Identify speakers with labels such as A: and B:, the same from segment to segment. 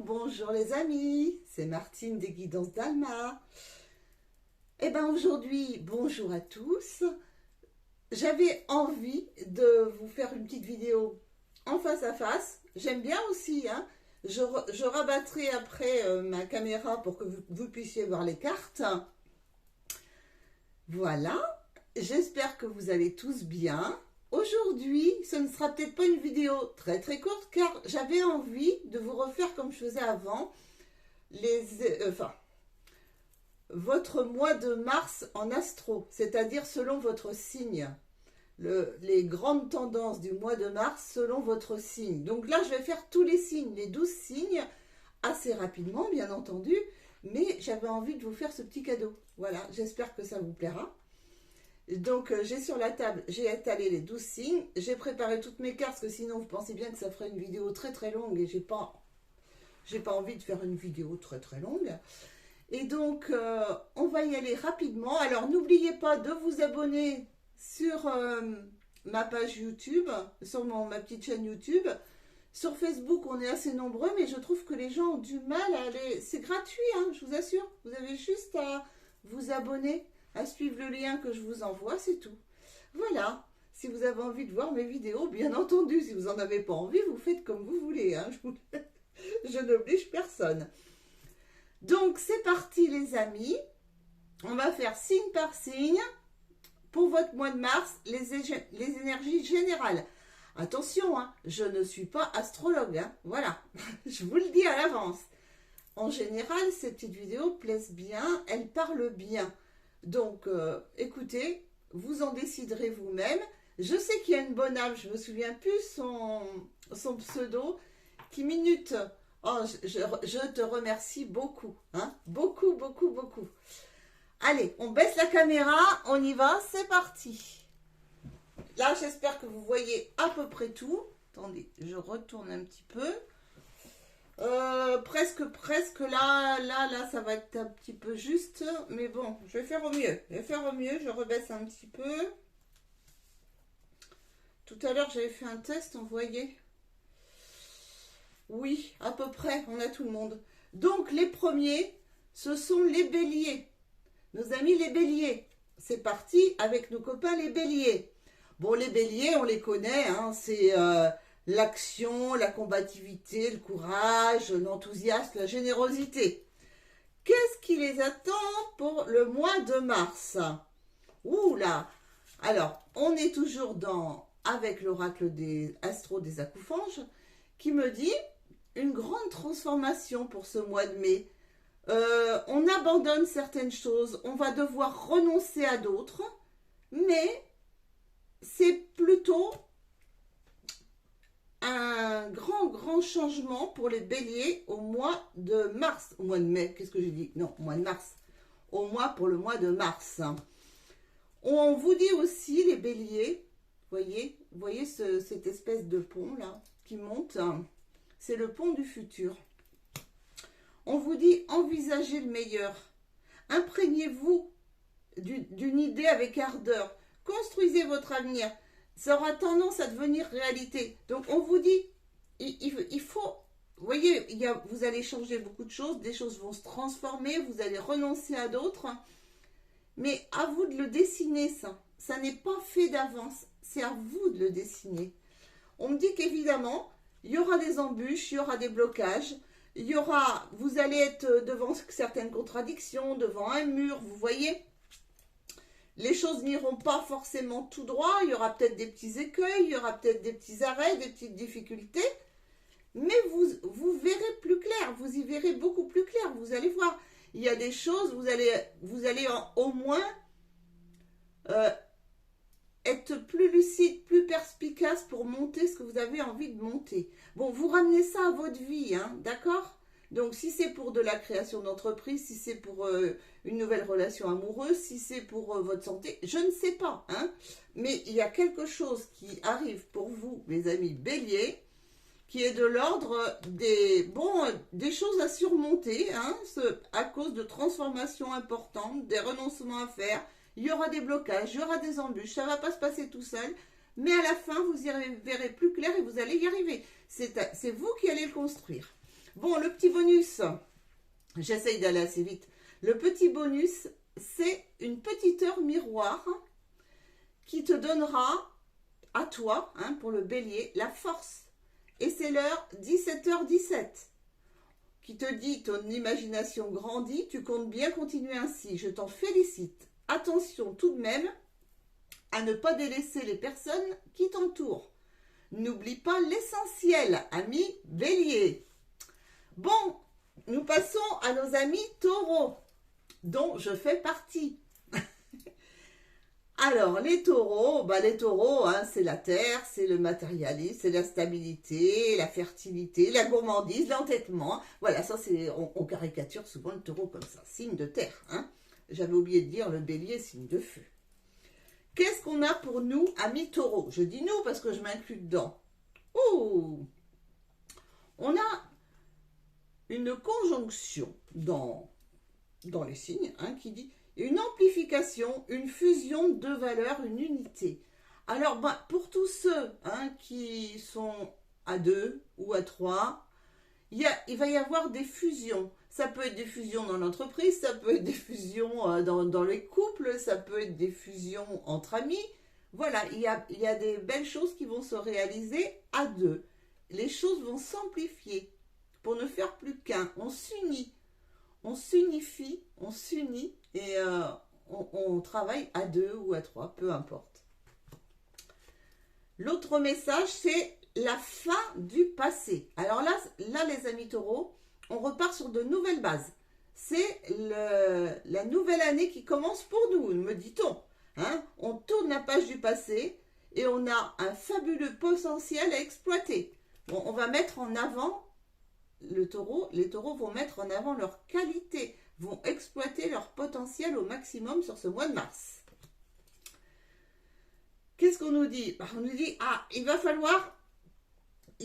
A: Bonjour les amis, c'est Martine des Guidances d'Alma. Et bien aujourd'hui, bonjour à tous. J'avais envie de vous faire une petite vidéo en face à face. J'aime bien aussi, hein. Je rabattrai après ma caméra pour que vous puissiez voir les cartes. Voilà, j'espère que vous allez tous bien. Aujourd'hui, ce ne sera peut-être pas une vidéo très courte car j'avais envie de vous refaire comme je faisais avant votre mois de mars en astro, c'est-à-dire selon votre signe. Les grandes tendances du mois de mars selon votre signe. Donc là, je vais faire tous les signes, les 12 signes, assez rapidement, bien entendu, mais j'avais envie de vous faire ce petit cadeau. Voilà, j'espère que ça vous plaira. Donc j'ai sur la table, j'ai étalé les 12 signes, j'ai préparé toutes mes cartes, parce que sinon vous pensez bien que ça ferait une vidéo très longue et j'ai pas envie de faire une vidéo très longue. Et donc on va y aller rapidement. Alors n'oubliez pas de vous abonner sur ma page YouTube, sur ma petite chaîne YouTube. Sur Facebook, on est assez nombreux, mais je trouve que les gens ont du mal à aller... C'est gratuit, hein, je vous assure. Vous avez juste à vous abonner, à suivre le lien que je vous envoie, c'est tout. Voilà, si vous avez envie de voir mes vidéos, bien entendu, si vous n'en avez pas envie, vous faites comme vous voulez, hein. Je n'oblige personne. Donc, c'est parti les amis. On va faire signe par signe pour votre mois de mars, les énergies générales. Attention, hein, je ne suis pas astrologue, hein, voilà, je vous le dis à l'avance. En général, ces petites vidéos plaisent bien, elles parlent bien. Donc, écoutez, vous en déciderez vous-même. Je sais qu'il y a une bonne âme, je ne me souviens plus son pseudo, qui minute. Oh, je te remercie beaucoup, hein, beaucoup. Allez, on baisse la caméra, on y va, c'est parti. Là, j'espère que vous voyez à peu près tout. Attendez, je retourne un petit peu. Presque là, ça va être un petit peu juste, mais bon, je vais faire au mieux. Je rebaisse un petit peu. Tout à l'heure, j'avais fait un test, on voyait. Oui, à peu près, on a tout le monde. Donc, les premiers, ce sont les béliers. Nos amis les béliers. C'est parti avec nos copains les béliers. Bon, les béliers, on les connaît, hein, c'est... l'action, la combativité, le courage, l'enthousiasme, la générosité. Qu'est-ce qui les attend pour le mois de mars? Ouh là! Alors, on est toujours avec l'oracle des Astro des Acoufanges qui me dit une grande transformation pour ce mois de mai. On abandonne certaines choses, on va devoir renoncer à d'autres, mais c'est plutôt un grand changement pour les béliers au mois de mars, au mois de mai, qu'est-ce que j'ai dit? Non, au mois de mars, pour le mois de mars. On vous dit aussi, les béliers, voyez cette espèce de pont là, qui monte, c'est le pont du futur. On vous dit, envisagez le meilleur, imprégnez-vous d'une idée avec ardeur, construisez votre avenir. Ça aura tendance à devenir réalité. Donc, on vous dit, il faut... Vous voyez, vous allez changer beaucoup de choses. Des choses vont se transformer. Vous allez renoncer à d'autres. Mais à vous de le dessiner, ça. Ça n'est pas fait d'avance. C'est à vous de le dessiner. On me dit qu'évidemment, il y aura des embûches, il y aura des blocages. Vous allez être devant certaines contradictions, devant un mur. Vous voyez ? Les choses n'iront pas forcément tout droit, il y aura peut-être des petits écueils, il y aura peut-être des petits arrêts, des petites difficultés, mais vous verrez plus clair, vous y verrez beaucoup plus clair, vous allez voir, il y a des choses, vous allez au moins être plus lucide, plus perspicace pour monter ce que vous avez envie de monter. Bon, vous ramenez ça à votre vie, hein, d'accord ? Donc, si c'est pour de la création d'entreprise, si c'est pour une nouvelle relation amoureuse, si c'est pour votre santé, je ne sais pas, hein. Mais il y a quelque chose qui arrive pour vous, mes amis béliers, qui est de l'ordre des choses à surmonter, hein, à cause de transformations importantes, des renoncements à faire. Il y aura des blocages, il y aura des embûches, ça ne va pas se passer tout seul. Mais à la fin, vous y verrez plus clair et vous allez y arriver. C'est vous qui allez le construire. Bon, le petit bonus, j'essaye d'aller assez vite. Le petit bonus, c'est une petite heure miroir qui te donnera à toi, hein, pour le bélier, la force. Et c'est l'heure 17h17 qui te dit ton imagination grandit, tu comptes bien continuer ainsi. Je t'en félicite. Attention tout de même à ne pas délaisser les personnes qui t'entourent. N'oublie pas l'essentiel, ami bélier. Bon, nous passons à nos amis taureaux, dont je fais partie. Alors, les taureaux, hein, c'est la terre, c'est le matérialisme, c'est la stabilité, la fertilité, la gourmandise, l'entêtement. Voilà, ça, on caricature souvent le taureau comme ça, signe de terre. Hein. J'avais oublié de dire le bélier, signe de feu. Qu'est-ce qu'on a pour nous, amis taureaux? Je dis nous parce que je m'inclus dedans. Ouh! On a une conjonction dans les signes, hein, qui dit une amplification, une fusion de valeurs, une unité. Alors, pour tous ceux, hein, qui sont à 2 ou à 3, il va y avoir des fusions. Ça peut être des fusions dans l'entreprise, ça peut être des fusions dans les couples, ça peut être des fusions entre amis. Voilà, il y a des belles choses qui vont se réaliser à 2. Les choses vont s'amplifier pour ne faire plus qu'un. On s'unit. On s'unifie, on s'unit et on travaille à 2 ou à 3, peu importe. L'autre message, c'est la fin du passé. Alors là, les amis taureaux, on repart sur de nouvelles bases. C'est la nouvelle année qui commence pour nous, me dit-on. Hein? On tourne la page du passé et on a un fabuleux potentiel à exploiter. Bon, on va mettre en avant les taureaux vont mettre en avant leurs qualités, vont exploiter leur potentiel au maximum sur ce mois de mars. Qu'est-ce qu'on nous dit? On nous dit, il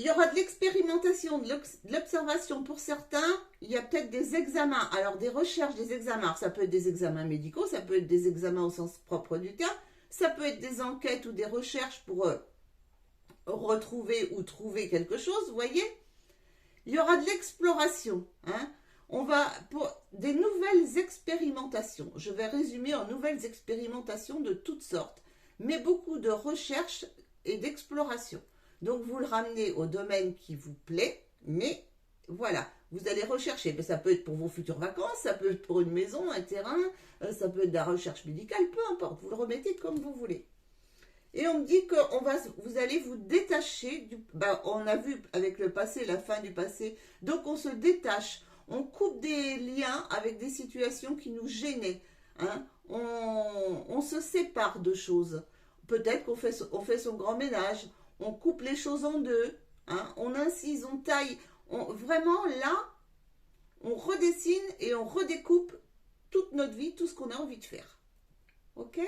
A: y aura de l'expérimentation, de l'observation pour certains, il y a peut-être des examens, alors des recherches, des examens, alors, ça peut être des examens médicaux, ça peut être des examens au sens propre du terme, ça peut être des enquêtes ou des recherches pour retrouver ou trouver quelque chose, vous voyez? Il y aura de l'exploration, hein. On va pour des nouvelles expérimentations. Je vais résumer en nouvelles expérimentations de toutes sortes, mais beaucoup de recherche et d'exploration. Donc vous le ramenez au domaine qui vous plaît, mais voilà, vous allez rechercher. Mais ça peut être pour vos futures vacances, ça peut être pour une maison, un terrain, ça peut être de la recherche médicale, peu importe. Vous le remettez comme vous voulez. Et on me dit que vous allez vous détacher, on a vu avec le passé, la fin du passé, donc on se détache, on coupe des liens avec des situations qui nous gênaient, hein. On se sépare de choses, peut-être qu'on fait son grand ménage, on coupe les choses en deux, hein. On incise, on taille, vraiment là, on redessine et on redécoupe toute notre vie, tout ce qu'on a envie de faire. Ok?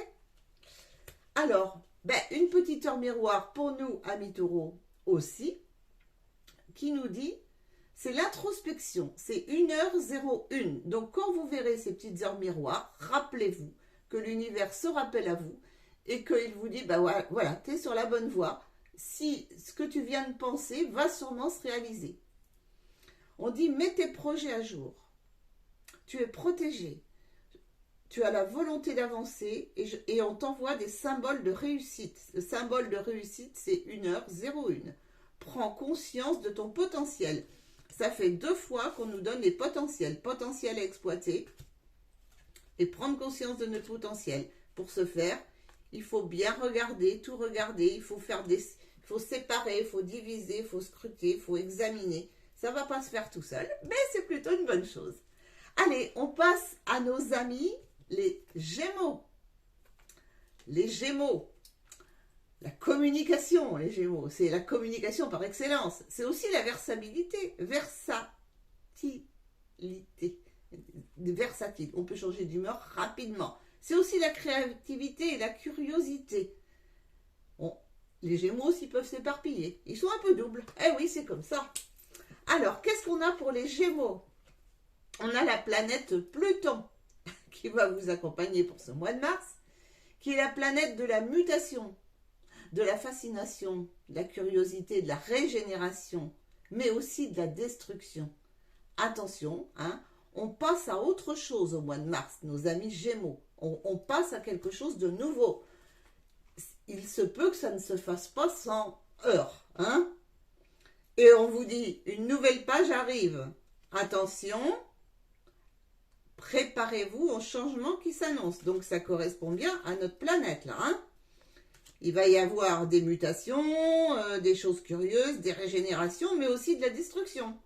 A: Alors, une petite heure miroir pour nous, amis taureaux, aussi, qui nous dit, c'est l'introspection, c'est 1h01. Donc, quand vous verrez ces petites heures miroirs, rappelez-vous que l'univers se rappelle à vous et qu'il vous dit, voilà, tu es sur la bonne voie. Si ce que tu viens de penser va sûrement se réaliser. On dit, mets tes projets à jour. Tu es protégé. Tu as la volonté d'avancer et on t'envoie des symboles de réussite. Le symbole de réussite, c'est 1h01. Prends conscience de ton potentiel. Ça fait 2 fois qu'on nous donne les potentiels. Potentiel à exploiter et prendre conscience de notre potentiel. Pour ce faire, il faut bien regarder, tout regarder. Il faut séparer, il faut diviser, il faut scruter, il faut examiner. Ça ne va pas se faire tout seul, mais c'est plutôt une bonne chose. Allez, on passe à nos amis les Gémeaux. Les Gémeaux. La communication, les Gémeaux. C'est la communication par excellence. C'est aussi la versabilité. Versatile. On peut changer d'humeur rapidement. C'est aussi la créativité et la curiosité. Bon, les Gémeaux aussi peuvent s'éparpiller. Ils sont un peu doubles. Eh oui, c'est comme ça. Alors, qu'est-ce qu'on a pour les Gémeaux? On a la planète Pluton qui va vous accompagner pour ce mois de mars, qui est la planète de la mutation, de la fascination, de la curiosité, de la régénération, mais aussi de la destruction. attention, hein, on passe à autre chose au mois de mars, nos amis Gémeaux. On passe à quelque chose de nouveau. Il se peut que ça ne se fasse pas sans heurts, hein. Et on vous dit, une nouvelle page arrive. Attention, préparez-vous au changement qui s'annonce. Donc ça correspond bien à notre planète, là, hein. Il va y avoir des mutations, des choses curieuses, des régénérations, mais aussi de la destruction.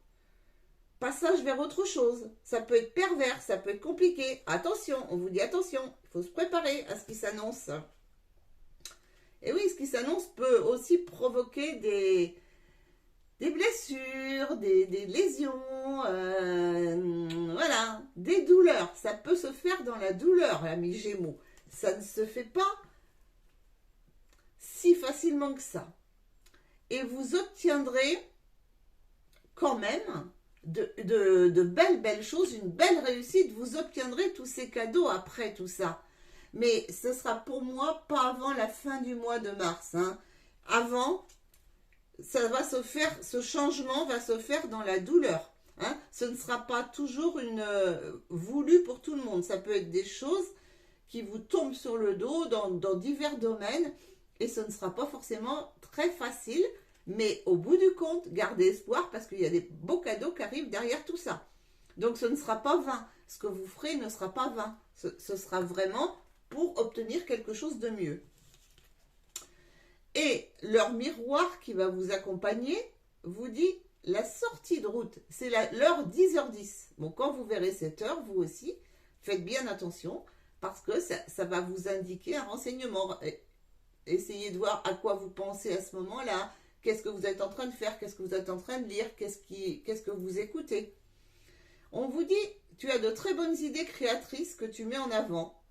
A: Passage vers autre chose. Ça peut être pervers, ça peut être compliqué. Attention, on vous dit attention, il faut se préparer à ce qui s'annonce. Et oui, ce qui s'annonce peut aussi provoquer des blessures, des lésions, voilà, des douleurs. Ça peut se faire dans la douleur, l'ami Gémeaux. Ça ne se fait pas si facilement que ça. Et vous obtiendrez quand même de belles choses, une belle réussite. Vous obtiendrez tous ces cadeaux après tout ça. Mais ce sera pour moi pas avant la fin du mois de mars, hein. Avant, ça va se faire, ce changement va se faire dans la douleur, hein. Ce ne sera pas toujours voulu pour tout le monde. Ça peut être des choses qui vous tombent sur le dos dans divers domaines et ce ne sera pas forcément très facile. Mais au bout du compte, gardez espoir parce qu'il y a des beaux cadeaux qui arrivent derrière tout ça. Donc ce ne sera pas vain. Ce que vous ferez ne sera pas vain. Ce sera vraiment pour obtenir quelque chose de mieux. Et leur miroir qui va vous accompagner vous dit la sortie de route. C'est l'heure 10h10. Bon, quand vous verrez cette heure, vous aussi, faites bien attention parce que ça va vous indiquer un renseignement. Essayez de voir à quoi vous pensez à ce moment-là. Qu'est-ce que vous êtes en train de faire? Qu'est-ce que vous êtes en train de lire? Qu'est-ce que vous écoutez? On vous dit, tu as de très bonnes idées créatrices que tu mets en avant,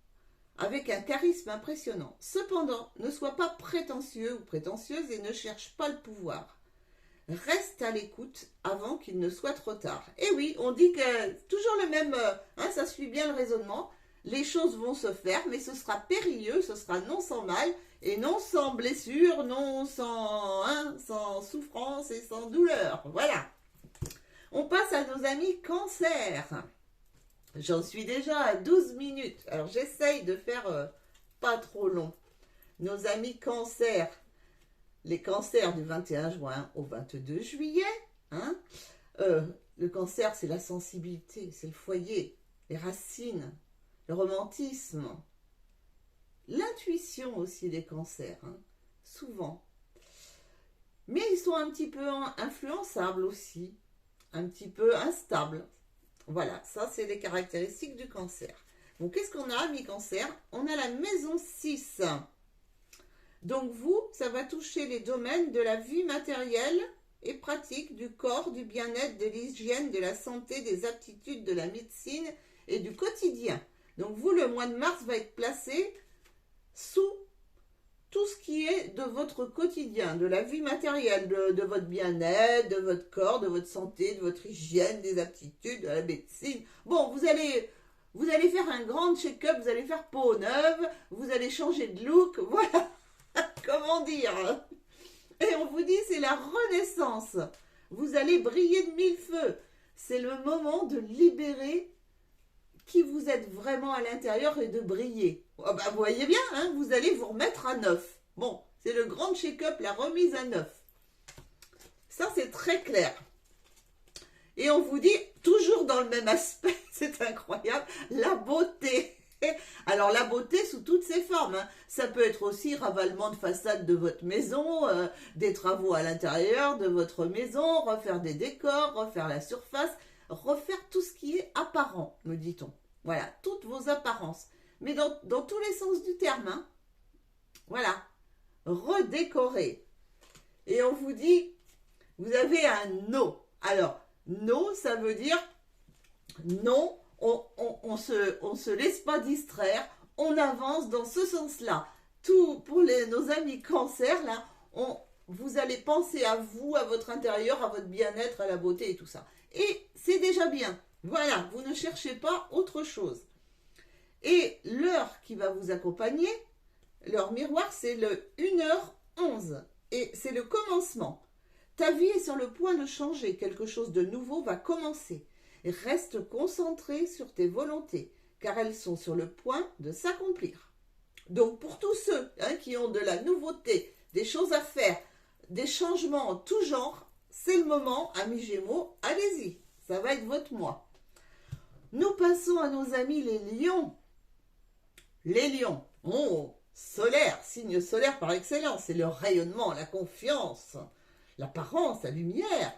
A: avec un charisme impressionnant. Cependant, ne sois pas prétentieux ou prétentieuse et ne cherche pas le pouvoir. Reste à l'écoute avant qu'il ne soit trop tard. Et oui, on dit que toujours le même, hein, ça suit bien le raisonnement. Les choses vont se faire, mais ce sera périlleux, ce sera non sans mal, et non sans blessure, non sans souffrance et sans douleur. Voilà. On passe à nos amis Cancer. J'en suis déjà à 12 minutes. Alors j'essaye de faire pas trop long. Nos amis Cancer. Les cancers du 21 juin au 22 juillet. Hein, le cancer, c'est la sensibilité, c'est le foyer, les racines, le romantisme. L'intuition aussi des cancers, hein, souvent. Mais ils sont un petit peu influençables aussi, un petit peu instables. Voilà, ça c'est les caractéristiques du cancer. Donc qu'est-ce qu'on a, amis cancer? On a la maison 6. Donc vous, ça va toucher les domaines de la vie matérielle et pratique, du corps, du bien-être, de l'hygiène, de la santé, des aptitudes, de la médecine et du quotidien. Donc vous, le mois de mars va être placé sous tout ce qui est de votre quotidien, de la vie matérielle, de votre bien-être, de votre corps, de votre santé, de votre hygiène, des aptitudes, de la médecine. Bon, vous allez faire un grand check-up, vous allez faire peau neuve, vous allez changer de look, voilà, comment dire. Et on vous dit, c'est la renaissance. Vous allez briller de mille feux. C'est le moment de libérer qui vous êtes vraiment à l'intérieur et de briller. Oh bah, vous voyez bien, hein, vous allez vous remettre à neuf. Bon, c'est le grand check-up, la remise à neuf. Ça, c'est très clair. Et on vous dit, toujours dans le même aspect, c'est incroyable, la beauté. Alors la beauté sous toutes ses formes, hein. Ça peut être aussi ravalement de façade de votre maison, des travaux à l'intérieur de votre maison, refaire des décors, refaire la surface, refaire tout ce qui est apparent, me dit-on. Voilà, toutes vos apparences. Mais dans tous les sens du terme, hein. Voilà, redécorer. Et on vous dit, vous avez un no. Alors, no, ça veut dire non, on se laisse pas distraire, on avance dans ce sens-là. Tout pour nos amis cancer, là, vous allez penser à vous, à votre intérieur, à votre bien-être, à la beauté et tout ça. Et c'est déjà bien. Voilà, vous ne cherchez pas autre chose. Et l'heure qui va vous accompagner, leur miroir, c'est le 1h11. Et c'est le commencement. Ta vie est sur le point de changer. Quelque chose de nouveau va commencer. Reste concentré sur tes volontés, car elles sont sur le point de s'accomplir. Donc pour tous ceux qui ont de la nouveauté, des choses à faire, des changements en tout genre, c'est le moment, amis Gémeaux, allez-y, ça va être votre mois. Nous passons à nos amis les lions. Les lions, solaire, signe solaire par excellence, c'est le rayonnement, la confiance, l'apparence, la lumière,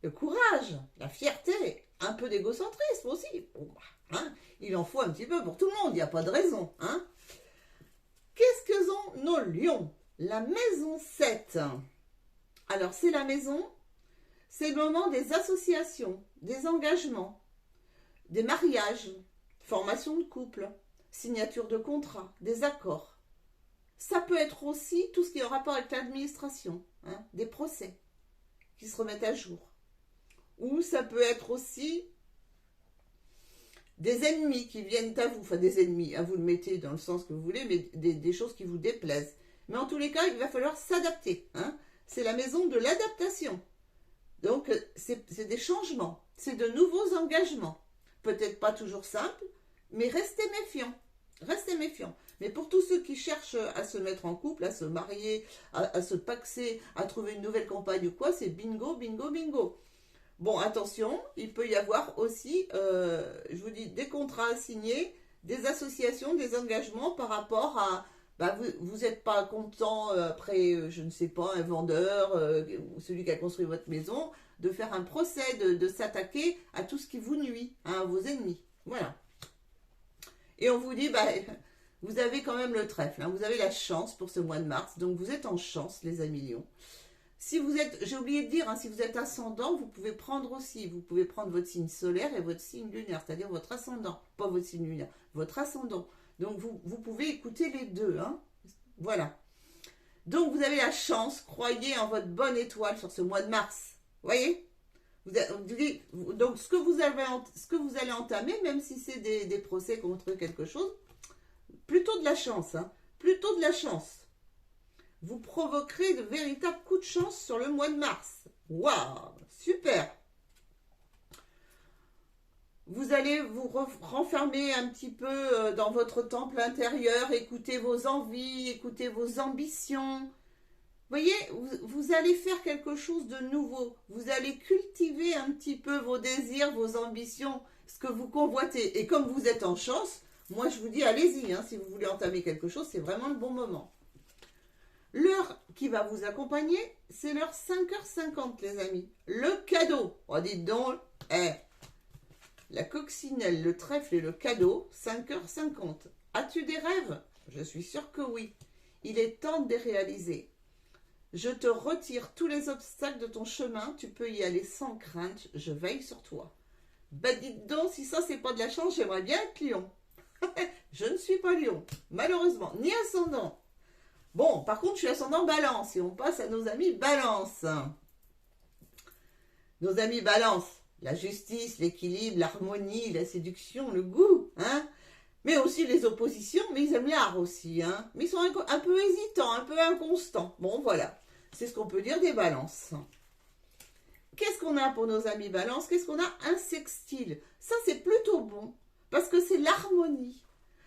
A: le courage, la fierté, un peu d'égocentrisme aussi. Il en faut un petit peu pour tout le monde, il n'y a pas de raison. Qu'est-ce que sont nos lions? La maison 7. Alors c'est la maison, c'est le moment des associations, des engagements, des mariages, formation de couple, signature de contrat, des accords. Ça peut être aussi tout ce qui est en rapport avec l'administration, des procès qui se remettent à jour. Ou ça peut être aussi des ennemis qui viennent à vous, enfin des ennemis, vous le mettez dans le sens que vous voulez, mais des choses qui vous déplaisent. Mais en tous les cas, il va falloir s'adapter. C'est la maison de l'adaptation. Donc, c'est des changements, c'est de nouveaux engagements. Peut-être pas toujours simples, mais restez méfiants. Restez méfiants. Mais pour tous ceux qui cherchent à se mettre en couple, à se marier, à se paxer, à trouver une nouvelle compagne ou quoi, c'est bingo, bingo, bingo. Bon, attention, il peut y avoir aussi, je vous dis, des contrats à signer, des associations, des engagements par rapport à, vous n'êtes pas content après, je ne sais pas, un vendeur, ou celui qui a construit votre maison, de faire un procès, de s'attaquer à tout ce qui vous nuit, à vos ennemis. Voilà. Et on vous dit, vous avez quand même le trèfle, vous avez la chance pour ce mois de mars, donc vous êtes en chance, les amis lions. Si vous êtes, j'ai oublié de dire, si vous êtes ascendant, vous pouvez prendre votre signe solaire et votre signe lunaire, c'est-à-dire votre ascendant, pas votre signe lunaire, votre ascendant. Donc vous pouvez écouter les deux, voilà. Donc vous avez la chance, croyez en votre bonne étoile sur ce mois de mars, voyez. Donc ce que vous allez entamer, même si c'est des procès contre quelque chose, plutôt de la chance, plutôt de la chance. Vous provoquerez de véritables coups de chance sur le mois de mars. Waouh, super. Vous allez vous renfermer un petit peu dans votre temple intérieur, écouter vos envies, écouter vos ambitions. Vous voyez, vous allez faire quelque chose de nouveau. Vous allez cultiver un petit peu vos désirs, vos ambitions, ce que vous convoitez. Et comme vous êtes en chance, moi je vous dis allez-y, si vous voulez entamer quelque chose, c'est vraiment le bon moment. L'heure qui va vous accompagner, c'est l'heure 5h50, les amis. Le cadeau. Oh, dites donc, la coccinelle, le trèfle et le cadeau, 5h50. As-tu des rêves? Je suis sûre que oui. Il est temps de les réaliser. Je te retire tous les obstacles de ton chemin. Tu peux y aller sans crainte. Je veille sur toi. Dites donc, si ça, c'est pas de la chance, j'aimerais bien être lion. Je ne suis pas lion, malheureusement, ni ascendant. Bon, par contre, je suis ascendant balance et on passe à nos amis balance. Nos amis balance, la justice, l'équilibre, l'harmonie, la séduction, le goût, mais aussi les oppositions, mais ils aiment l'art aussi, mais ils sont un peu hésitants, un peu inconstants. Bon, voilà, c'est ce qu'on peut dire des balances. Qu'est-ce qu'on a pour nos amis balance? Qu'est-ce qu'on a? Un sextile. Ça, c'est plutôt bon, parce que c'est l'harmonie,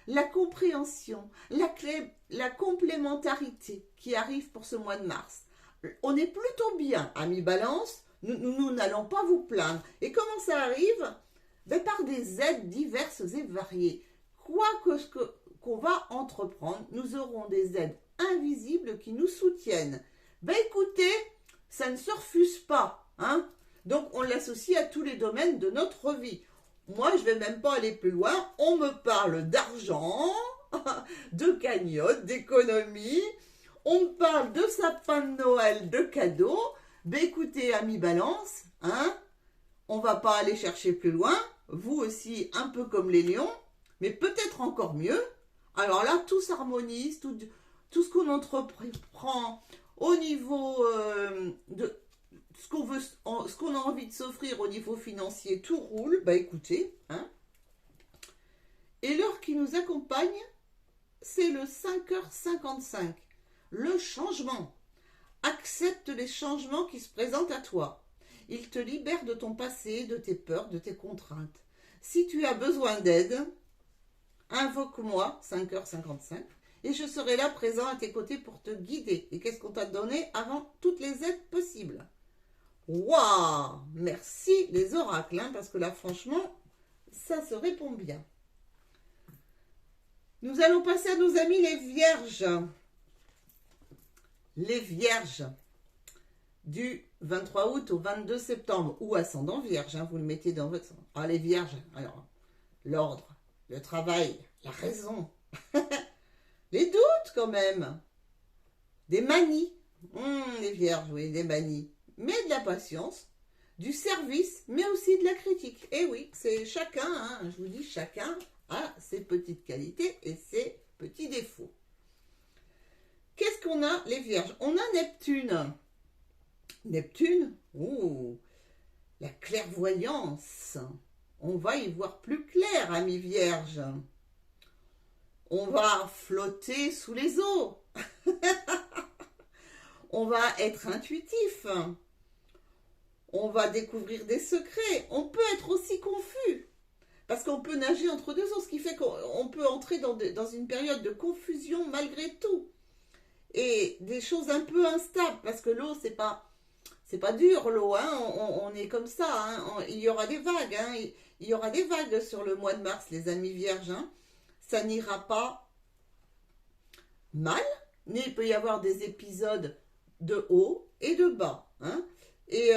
A: la compréhension, la complémentarité qui arrive pour ce mois de mars. On est plutôt bien, amis balance, nous n'allons pas vous plaindre. Et comment ça arrive? Par des aides diverses et variées. Quoi qu'on va entreprendre, nous aurons des aides invisibles qui nous soutiennent. Écoutez, ça ne se refuse pas, Donc on l'associe à tous les domaines de notre vie. Moi, je ne vais même pas aller plus loin. On me parle d'argent, de cagnotte, d'économie. On me parle de sapin de Noël, de cadeaux. Écoutez, amis balance, on ne va pas aller chercher plus loin. Vous aussi, un peu comme les lions, mais peut-être encore mieux. Alors là, tout s'harmonise, tout ce qu'on entreprend au niveau de... ce qu'on a envie de s'offrir au niveau financier, tout roule, écoutez, Et l'heure qui nous accompagne, c'est le 5h55. Le changement. Accepte les changements qui se présentent à toi. Il te libère de ton passé, de tes peurs, de tes contraintes. Si tu as besoin d'aide, invoque-moi 5h55 et je serai là présent à tes côtés pour te guider. Et qu'est-ce qu'on t'a donné avant toutes les aides possibles? Waouh! Merci les oracles, hein, parce que là, franchement, ça se répond bien. Nous allons passer à nos amis les vierges. Les vierges du 23 août au 22 septembre ou ascendant vierge, hein, vous le mettez dans votre... Ah, les vierges, alors, l'ordre, le travail, la raison, les doutes quand même, des manies, les vierges, oui, des manies, mais de la patience, du service, mais aussi de la critique. Et oui, c'est chacun, hein, je vous dis, chacun a ses petites qualités et ses petits défauts. Qu'est-ce qu'on a, les vierges? On a Neptune. Neptune, la clairvoyance. On va y voir plus clair, amis vierges. On va flotter sous les eaux. On va être intuitif. On va découvrir des secrets. On peut être aussi confus. Parce qu'on peut nager entre deux eaux, ce qui fait qu'on peut entrer dans une période de confusion malgré tout. Et des choses un peu instables, parce que l'eau, c'est pas dur, l'eau, hein, on est comme ça, hein, il y aura des vagues, hein, il y aura des vagues sur le mois de mars, les amis vierges, hein, ça n'ira pas mal, mais il peut y avoir des épisodes de haut et de bas, hein, et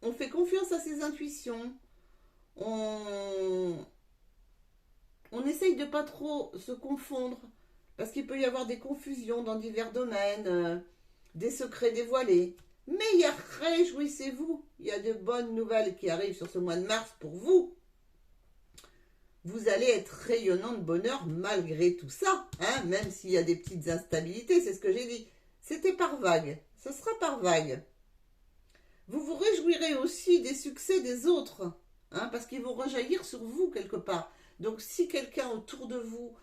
A: on fait confiance à ses intuitions, on essaye de pas trop se confondre, parce qu'il peut y avoir des confusions dans divers domaines, des secrets dévoilés. Mais réjouissez-vous, il y a de bonnes nouvelles qui arrivent sur ce mois de mars pour vous. Vous allez être rayonnant de bonheur malgré tout ça, hein, même s'il y a des petites instabilités, c'est ce que j'ai dit. C'était par vague, ce sera par vague. Vous vous réjouirez aussi des succès des autres, hein, parce qu'ils vont rejaillir sur vous quelque part. Donc si quelqu'un autour de vous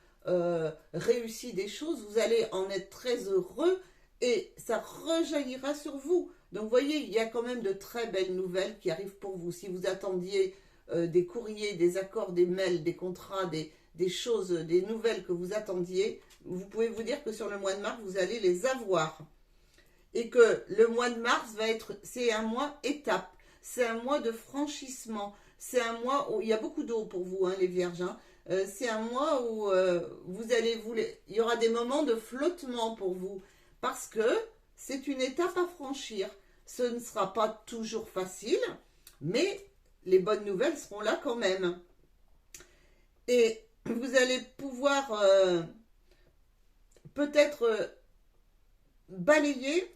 A: réussit des choses, vous allez en être très heureux et ça rejaillira sur vous. Donc vous voyez, il y a quand même de très belles nouvelles qui arrivent pour vous. Si vous attendiez des courriers, des accords, des mails, des contrats, des choses, des nouvelles que vous attendiez, vous pouvez vous dire que sur le mois de mars, vous allez les avoir. Et que le mois de mars c'est un mois étape, c'est un mois de franchissement, c'est un mois où il y a beaucoup d'eau pour vous, hein, les vierges, hein. C'est un mois où il y aura des moments de flottement pour vous, parce que c'est une étape à franchir. Ce ne sera pas toujours facile, mais les bonnes nouvelles seront là quand même. Et vous allez pouvoir peut-être balayer,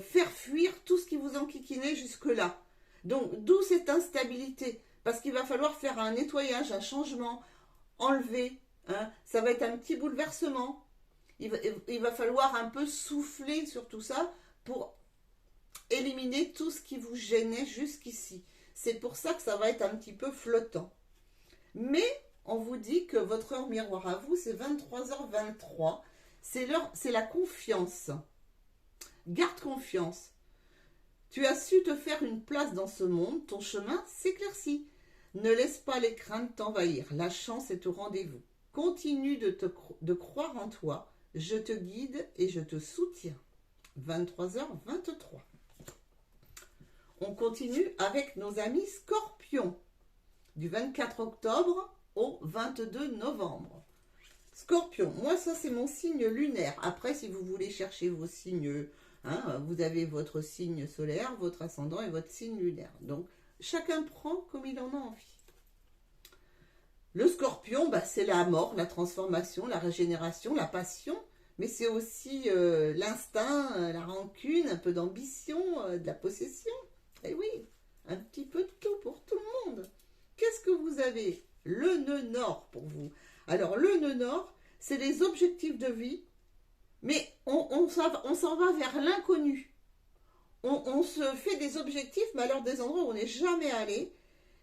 A: faire fuir tout ce qui vous enquiquinait jusque-là. Donc, d'où cette instabilité. Parce qu'il va falloir faire un nettoyage, un changement, enlever. Hein. Ça va être un petit bouleversement. Il va falloir un peu souffler sur tout ça pour éliminer tout ce qui vous gênait jusqu'ici. C'est pour ça que ça va être un petit peu flottant. Mais on vous dit que votre heure miroir à vous, c'est 23h23. C'est la confiance. Garde confiance. Tu as su te faire une place dans ce monde, ton chemin s'éclaircit. Ne laisse pas les craintes t'envahir, la chance est au rendez-vous. Continue de croire en toi, je te guide et je te soutiens. 23h23. On continue avec nos amis Scorpions, du 24 octobre au 22 novembre. Scorpion, moi ça c'est mon signe lunaire. Après si vous voulez chercher vos signes, hein, vous avez votre signe solaire, votre ascendant et votre signe lunaire. Donc chacun prend comme il en a envie. Le Scorpion, c'est la mort, la transformation, la régénération, la passion, mais c'est aussi l'instinct, la rancune, un peu d'ambition, de la possession. Et oui, un petit peu de tout pour tout le monde. Qu'est-ce que vous avez? Le nœud nord pour vous. Alors le nœud nord, c'est les objectifs de vie, mais on s'en va vers l'inconnu. On se fait des objectifs, mais alors des endroits où on n'est jamais allé,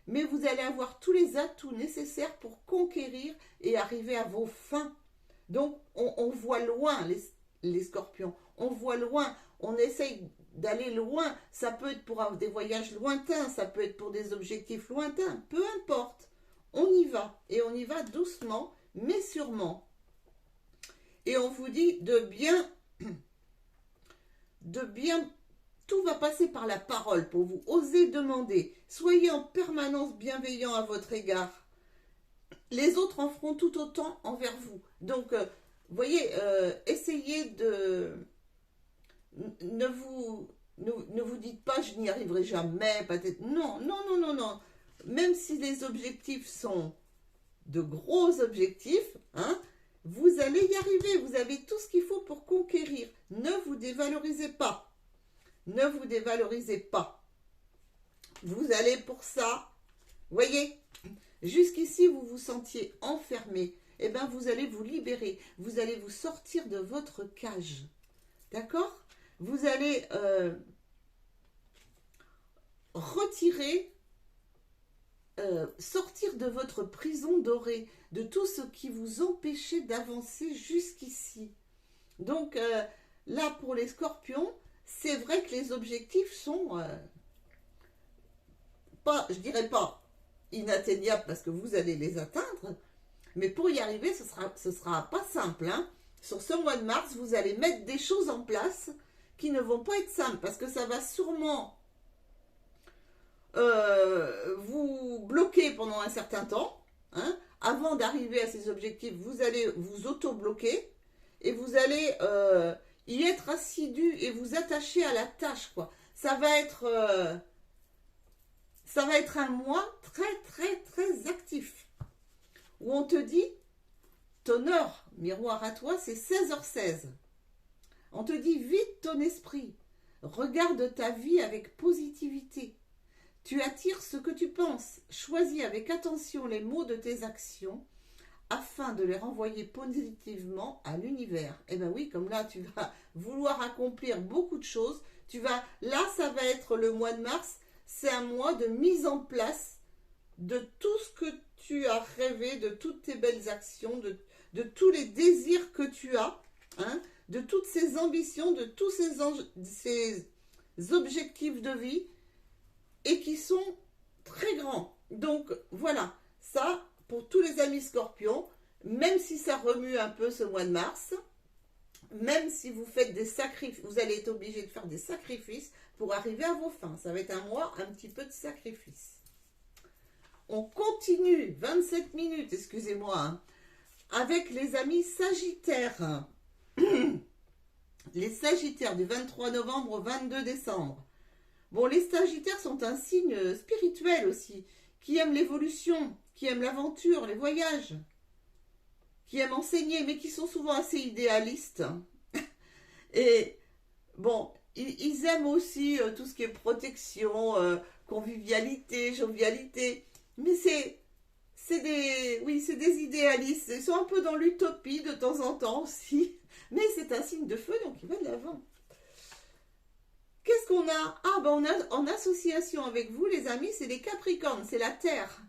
A: mais vous allez avoir tous les atouts nécessaires pour conquérir et arriver à vos fins. Donc on voit loin les scorpions, on voit loin, on essaye d'aller loin. Ça peut être pour des voyages lointains, ça peut être pour des objectifs lointains, peu importe. On y va, et on y va doucement, mais sûrement. Et on vous dit de bien, tout va passer par la parole pour vous. Osez demander. Soyez en permanence bienveillant à votre égard. Les autres en feront tout autant envers vous. Donc, voyez, essayez de... Ne vous dites pas, je n'y arriverai jamais, peut-être. Non, non, non, non, non. Même si les objectifs sont de gros objectifs, hein, vous allez y arriver. Vous avez tout ce qu'il faut pour conquérir. Ne vous dévalorisez pas. Ne vous dévalorisez pas. Vous allez pour ça. Voyez, jusqu'ici, vous vous sentiez enfermé. Eh bien, vous allez vous libérer. Vous allez vous sortir de votre cage. D'accord ? Vous allez retirer, sortir de votre prison dorée, de tout ce qui vous empêchait d'avancer jusqu'ici. Donc, là, pour les scorpions, c'est vrai que les objectifs sont pas, je dirais pas inatteignables parce que vous allez les atteindre, mais pour y arriver, ce sera pas simple. Hein. Sur ce mois de mars, vous allez mettre des choses en place qui ne vont pas être simples parce que ça va sûrement vous bloquer pendant un certain temps. Hein. Avant d'arriver à ces objectifs, vous allez vous auto-bloquer et vous allez y être assidu et vous attacher à la tâche, quoi. Ça va être un mois très, très, très actif où on te dit, ton heure miroir à toi, c'est 16h16. On te dit, vide ton esprit. Regarde ta vie avec positivité. Tu attires ce que tu penses. Choisis avec attention les mots de tes actions afin de les renvoyer positivement à l'univers. Eh bien oui, comme là, tu vas vouloir accomplir beaucoup de choses. Là, ça va être le mois de mars. C'est un mois de mise en place de tout ce que tu as rêvé, de toutes tes belles actions, de tous les désirs que tu as, hein, de toutes ces ambitions, de tous ces objectifs de vie et qui sont très grands. Donc voilà, ça pour tous les amis scorpions, même si ça remue un peu ce mois de mars, même si vous faites des sacrifices, vous allez être obligé de faire des sacrifices pour arriver à vos fins. Ça va être un mois un petit peu de sacrifice. On continue, 27 minutes, excusez-moi, hein, avec les amis sagittaires. Les sagittaires du 23 novembre au 22 décembre. Bon, les sagittaires sont un signe spirituel aussi, qui aime l'évolution, qui aime l'aventure, les voyages, qui aiment enseigner, mais qui sont souvent assez idéalistes. Et bon, ils aiment aussi tout ce qui est protection, convivialité, jovialité. Mais c'est des idéalistes. Ils sont un peu dans l'utopie de temps en temps aussi. Mais c'est un signe de feu, donc il va de l'avant. Qu'est-ce qu'on a? Ah, ben on a en association avec vous, les amis, c'est les Capricornes, c'est la Terre.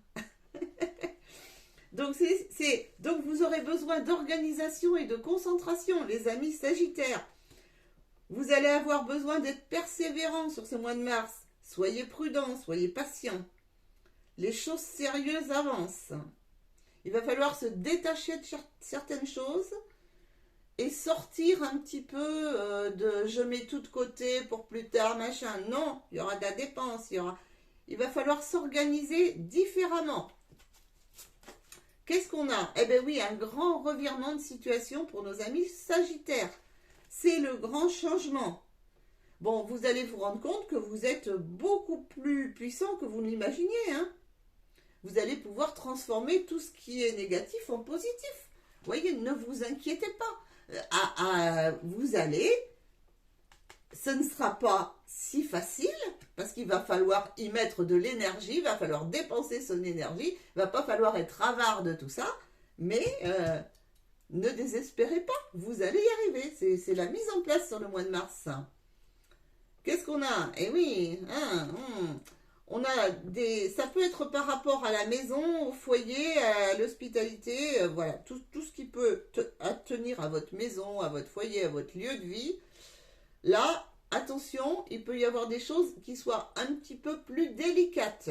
A: Donc, donc vous aurez besoin d'organisation et de concentration, les amis Sagittaires. Vous allez avoir besoin d'être persévérant sur ce mois de mars. Soyez prudents, soyez patients. Les choses sérieuses avancent. Il va falloir se détacher de certaines choses et sortir un petit peu de je mets tout de côté pour plus tard, machin. Non, il y aura de la dépense, il va falloir s'organiser différemment. Qu'est-ce qu'on a? Eh bien oui, un grand revirement de situation pour nos amis Sagittaires. C'est le grand changement. Bon, vous allez vous rendre compte que vous êtes beaucoup plus puissant que vous ne l'imaginez. Hein. Vous allez pouvoir transformer tout ce qui est négatif en positif. Vous voyez, ne vous inquiétez pas. Vous allez, ce ne sera pas si facile parce qu'il va falloir y mettre de l'énergie, il va falloir dépenser son énergie, il ne va pas falloir être avare de tout ça, mais ne désespérez pas, vous allez y arriver. C'est la mise en place sur le mois de mars. Qu'est-ce qu'on a? Eh oui, on a ça peut être par rapport à la maison, au foyer, à l'hospitalité, voilà, tout ce qui peut tenir à votre maison, à votre foyer, à votre lieu de vie. Là, attention, il peut y avoir des choses qui soient un petit peu plus délicates.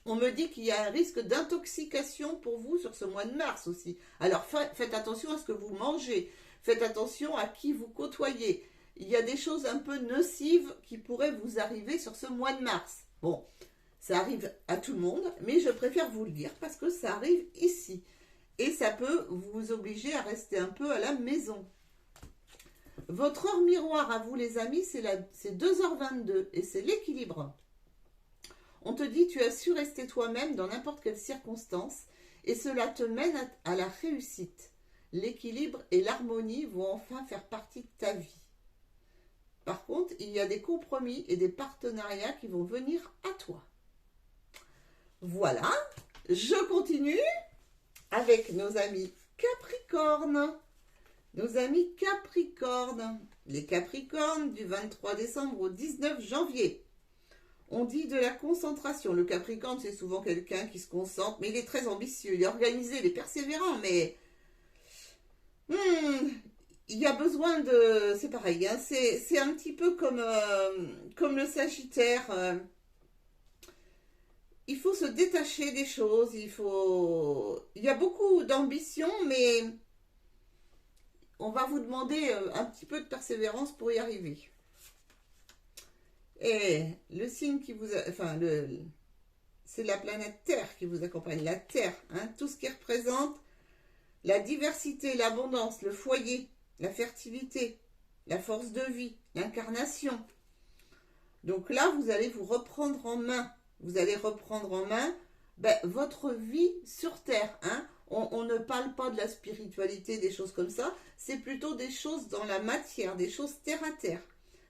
A: On me dit qu'il y a un risque d'intoxication pour vous sur ce mois de mars aussi. Alors faites attention à ce que vous mangez. Faites attention à qui vous côtoyez. Il y a des choses un peu nocives qui pourraient vous arriver sur ce mois de mars. Bon, ça arrive à tout le monde, mais je préfère vous le dire parce que ça arrive ici. Et ça peut vous obliger à rester un peu à la maison. Votre heure miroir à vous les amis, c'est 2h22 et c'est l'équilibre. On te dit tu as su rester toi-même dans n'importe quelle circonstance et cela te mène à la réussite. L'équilibre et l'harmonie vont enfin faire partie de ta vie. Par contre, il y a des compromis et des partenariats qui vont venir à toi. Voilà, je continue avec nos amis Capricorne. Nos amis Capricorne. Les Capricornes du 23 décembre au 19 janvier. On dit de la concentration. Le Capricorne, c'est souvent quelqu'un qui se concentre, mais il est très ambitieux, il est organisé, il est persévérant, mais il y a besoin de... C'est pareil, hein, c'est un petit peu comme le Sagittaire. Il faut se détacher des choses, il y a beaucoup d'ambition, mais on va vous demander un petit peu de persévérance pour y arriver. Et le signe qui vous... c'est la planète Terre qui vous accompagne, la Terre, hein, tout ce qui représente la diversité, l'abondance, le foyer, la fertilité, la force de vie, l'incarnation. Donc là, vous allez vous reprendre en main. Vous allez reprendre en main votre vie sur Terre. Hein. On ne parle pas de la spiritualité, des choses comme ça. C'est plutôt des choses dans la matière, des choses terre à terre.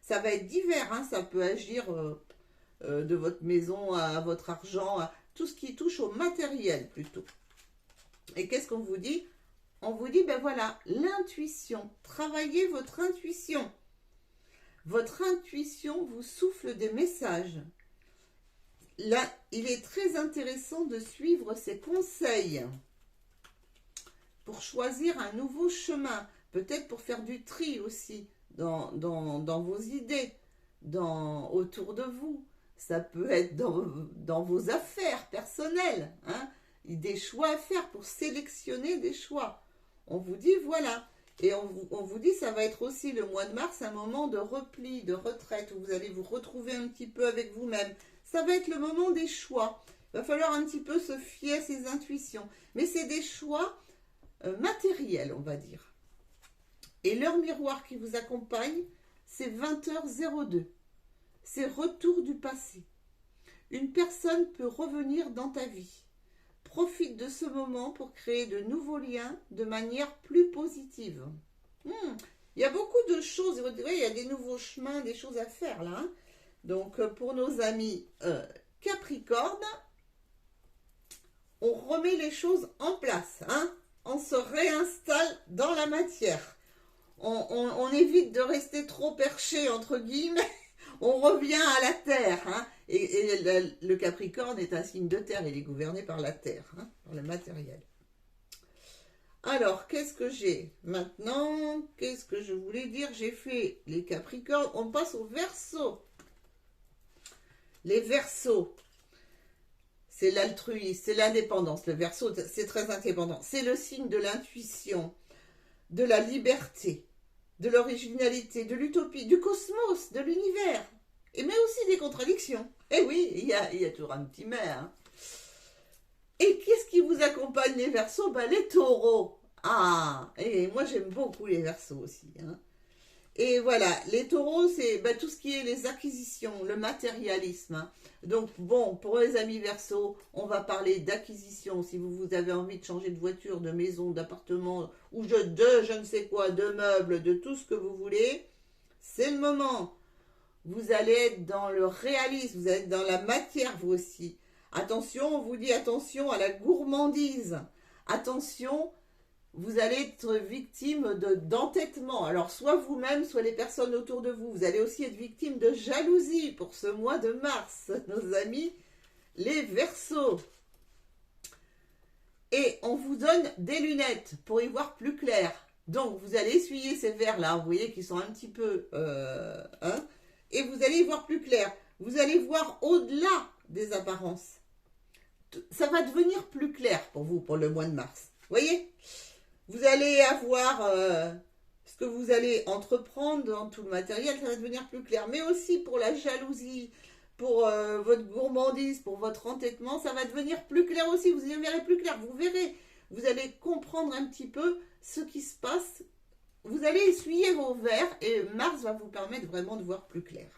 A: Ça va être divers, hein, ça peut agir de votre maison à votre argent, à tout ce qui touche au matériel plutôt. Et qu'est-ce qu'on vous dit? On vous dit, voilà, l'intuition. Travaillez votre intuition. Votre intuition vous souffle des messages. Là, il est très intéressant de suivre ces conseils pour choisir un nouveau chemin, peut-être pour faire du tri aussi. Dans vos idées, autour de vous. Ça peut être dans vos affaires personnelles. Hein, des choix à faire pour sélectionner des choix. On vous dit voilà. Et on vous dit ça va être aussi le mois de mars, un moment de repli, de retraite, où vous allez vous retrouver un petit peu avec vous-même. Ça va être le moment des choix. Il va falloir un petit peu se fier à ses intuitions. Mais c'est des choix matériels, on va dire. Et l'heure miroir qui vous accompagne, c'est 20h02. C'est retour du passé. Une personne peut revenir dans ta vie. Profite de ce moment pour créer de nouveaux liens de manière plus positive. Il y a beaucoup de choses, vous direz, il y a des nouveaux chemins, des choses à faire là. Hein. Donc pour nos amis Capricorne, on remet les choses en place. Hein. On se réinstalle dans la matière. On évite de rester trop perché, entre guillemets. On revient à la terre. Hein. Et le Capricorne est un signe de terre. Il est gouverné par la terre, hein, par le matériel. Alors, qu'est-ce que j'ai maintenant? Qu'est-ce que je voulais dire? J'ai fait les Capricornes. On passe aux Verseaux. Les Verseaux, c'est l'altruisme, c'est l'indépendance. Le Verseau, c'est très indépendant. C'est le signe de l'intuition, de la liberté, de l'originalité, de l'utopie, du cosmos, de l'univers, mais aussi des contradictions. Eh oui, il y a toujours un petit mais. Hein. Et qu'est-ce qui vous accompagne les Verseaux? Les taureaux. Ah, et moi j'aime beaucoup les Verseaux aussi. Hein. Et voilà, les taureaux, c'est tout ce qui est les acquisitions, le matérialisme. Hein. Donc bon, pour les amis Verseaux, on va parler d'acquisition. Si vous avez envie de changer de voiture, de maison, d'appartement, ou de je ne sais quoi, de meubles, de tout ce que vous voulez, c'est le moment. Vous allez être dans le réalisme, vous allez être dans la matière vous aussi. Attention, on vous dit attention à la gourmandise. Attention, vous allez être victime d'entêtement. Alors, soit vous-même, soit les personnes autour de vous. Vous allez aussi être victime de jalousie pour ce mois de mars, nos amis, les Verseaux. Et on vous donne des lunettes pour y voir plus clair. Donc, vous allez essuyer ces verres-là, vous voyez, qui sont un petit peu... et vous allez y voir plus clair. Vous allez voir au-delà des apparences. Ça va devenir plus clair pour vous, pour le mois de mars. Vous voyez? Vous allez avoir ce que vous allez entreprendre dans tout le matériel, ça va devenir plus clair. Mais aussi pour la jalousie, pour votre gourmandise, pour votre entêtement, ça va devenir plus clair aussi. Vous y verrez plus clair. Vous verrez, vous allez comprendre un petit peu ce qui se passe. Vous allez essuyer vos verres et Mars va vous permettre vraiment de voir plus clair.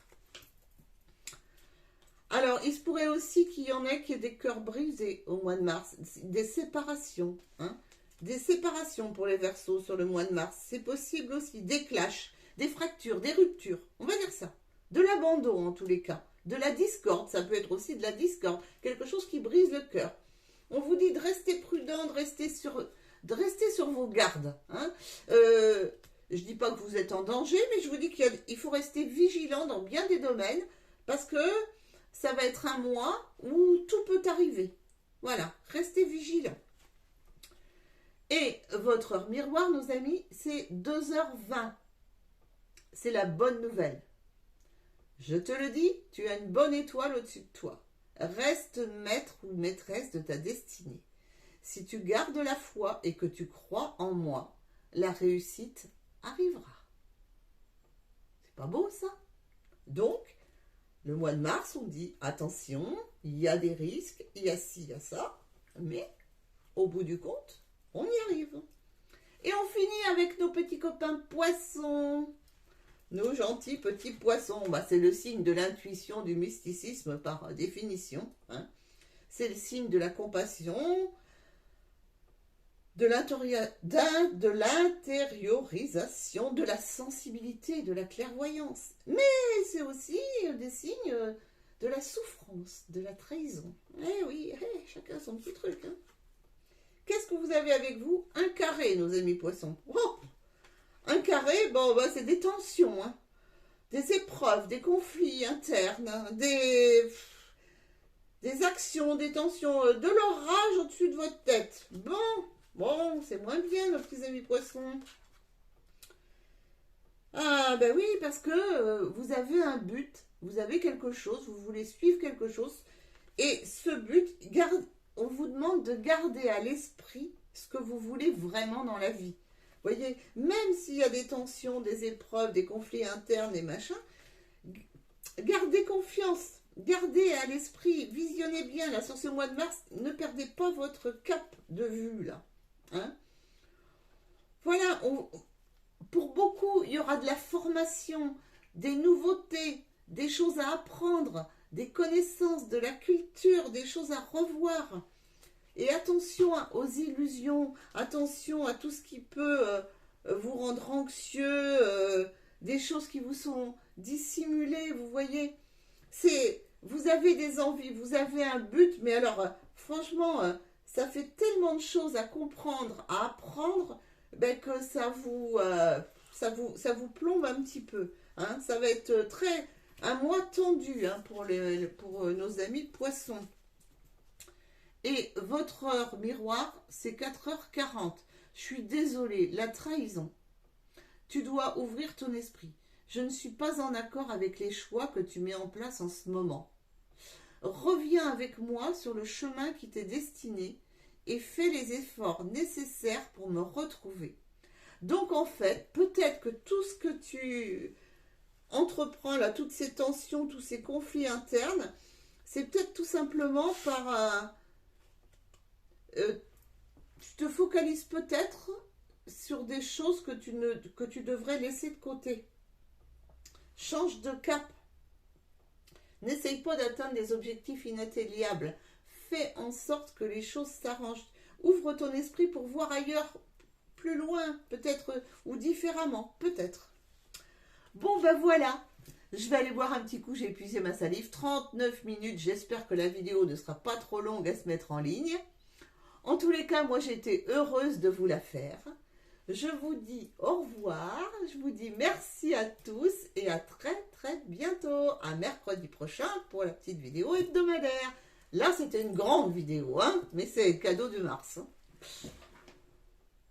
A: Alors, il se pourrait aussi qu'il y en ait qui aient des cœurs brisés au mois de mars, des séparations, hein, des séparations pour les Verseaux sur le mois de mars. C'est possible aussi, des clashs, des fractures, des ruptures, on va dire ça. De l'abandon en tous les cas, de la discorde, ça peut être aussi de la discorde, quelque chose qui brise le cœur. On vous dit de rester prudent, de rester sur vos gardes. Hein. Je ne dis pas que vous êtes en danger, mais je vous dis qu'il faut rester vigilant dans bien des domaines, parce que ça va être un mois où tout peut arriver. Voilà, restez vigilants. Et votre heure miroir, nos amis, c'est 2h20. C'est la bonne nouvelle. Je te le dis, tu as une bonne étoile au-dessus de toi. Reste maître ou maîtresse de ta destinée. Si tu gardes la foi et que tu crois en moi, la réussite arrivera. C'est pas beau ça? Donc, le mois de mars, on dit attention, il y a des risques, il y a ci, il y a ça, mais au bout du compte, on y arrive. Et on finit avec nos petits copains poissons. Nos gentils petits poissons, bah, c'est le signe de l'intuition, du mysticisme par définition. Hein. C'est le signe de la compassion, de l'intériorisation, de la sensibilité, de la clairvoyance. Mais c'est aussi des signes de la souffrance, de la trahison. Eh oui, chacun son petit truc. Hein. Qu'est-ce que vous avez avec vous? Un carré, nos amis poissons. Oh, un carré, bon, bah, c'est des tensions, hein. Des épreuves, des conflits internes, des actions, des tensions, de l'orage au-dessus de votre tête. Bon, c'est moins bien, nos petits amis poissons. Ah, ben oui, parce que vous avez un but, vous avez quelque chose, vous voulez suivre quelque chose, et ce but, on vous demande de garder à l'esprit ce que vous voulez vraiment dans la vie. Vous voyez, même s'il y a des tensions, des épreuves, des conflits internes et machin, gardez confiance, gardez à l'esprit, visionnez bien là sur ce mois de mars, ne perdez pas votre cap de vue là. Hein. Voilà, pour beaucoup, il y aura de la formation, des nouveautés, des choses à apprendre, des connaissances, de la culture, des choses à revoir. Et attention aux illusions, attention à tout ce qui peut vous rendre anxieux, des choses qui vous sont dissimulées, vous voyez. Vous avez des envies, vous avez un but, mais alors, franchement, ça fait tellement de choses à comprendre, à apprendre, ben, que ça vous plombe un petit peu. Hein. Ça va être un mois tendu hein, pour nos amis poissons. Et votre heure miroir, c'est 4h40. Je suis désolée, la trahison. Tu dois ouvrir ton esprit. Je ne suis pas en accord avec les choix que tu mets en place en ce moment. Reviens avec moi sur le chemin qui t'est destiné et fais les efforts nécessaires pour me retrouver. Donc en fait, peut-être que tout ce que tu entreprends là, toutes ces tensions, tous ces conflits internes, c'est peut-être tout simplement par... tu te focalises peut-être sur des choses que tu devrais laisser de côté. Change de cap. N'essaye pas d'atteindre des objectifs inatteignables. Fais en sorte que les choses s'arrangent. Ouvre ton esprit pour voir ailleurs, plus loin, peut-être, ou différemment, peut-être. Bon, ben voilà. Je vais aller boire un petit coup, j'ai épuisé ma salive. 39 minutes, j'espère que la vidéo ne sera pas trop longue à se mettre en ligne. En tous les cas, moi j'étais heureuse de vous la faire. Je vous dis au revoir, je vous dis merci à tous et à très très bientôt, à mercredi prochain pour la petite vidéo hebdomadaire. Là c'était une grande vidéo, hein, mais c'est le cadeau de mars. Hein.